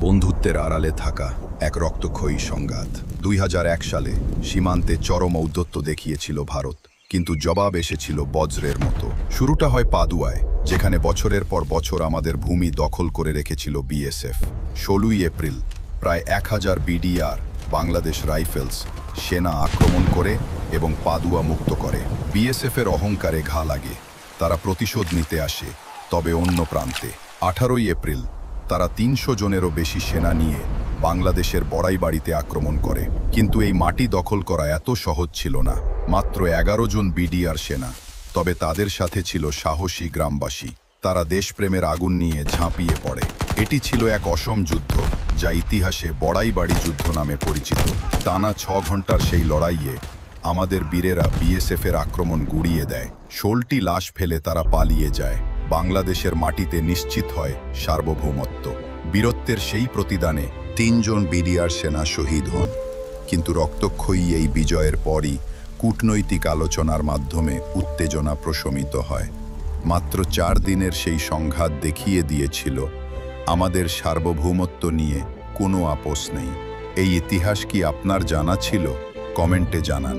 বন্ধুত্বের আড়ালে থাকা এক রক্তক্ষয়ী সংঘাত। ২০০১ সালে সীমান্তে চরম ঔদ্ধত্য দেখিয়েছিল ভারত, কিন্তু জবাব এসেছিল বজ্রের মতো। শুরুটা হয় পাদুয়ায়, যেখানে বছরের পর বছর আমাদের ভূমি দখল করে রেখেছিল বিএসএফ। ১৬ই এপ্রিল প্রায় ১,০০০ বিডিআর বাংলাদেশ রাইফেলস সেনা আক্রমণ করে এবং পাদুয়া মুক্ত করে। বিএসএফের অহংকারে ঘা লাগে, তারা প্রতিশোধ নিতে আসে। তবে অন্য প্রান্তে ১৮ই এপ্রিল তারা ৩০০ জনেরও বেশি সেনা নিয়ে বাংলাদেশের বড়াইবাড়িতে আক্রমণ করে। কিন্তু এই মাটি দখল করা এত সহজ ছিল না। মাত্র ১১ জন বিডিআর সেনা, তবে তাদের সাথে ছিল সাহসী গ্রামবাসী। তারা দেশপ্রেমের আগুন নিয়ে ঝাঁপিয়ে পড়ে। এটি ছিল এক অসম যুদ্ধ, যা ইতিহাসে বড়াইবাড়ি যুদ্ধ নামে পরিচিত। টানা ৬ ঘন্টার সেই লড়াইয়ে আমাদের বীরেরা বিএসএফের আক্রমণ গুড়িয়ে দেয়। ১৬টি লাশ ফেলে তারা পালিয়ে যায়। বাংলাদেশের মাটিতে নিশ্চিত হয় সার্বভৌমত্ব। বীরত্বের সেই প্রতিদানে ৩ জন বিডিআর সেনা শহীদ হন। কিন্তু রক্তক্ষয়ী এই বিজয়ের পরই কূটনৈতিক আলোচনার মাধ্যমে উত্তেজনা প্রশমিত হয়। মাত্র ৪ দিনের সেই সংঘাত দেখিয়ে দিয়েছিল আমাদের সার্বভৌমত্ব নিয়ে কোনো আপোস নেই। এই ইতিহাস কি আপনার জানা ছিল? কমেন্টে জানান।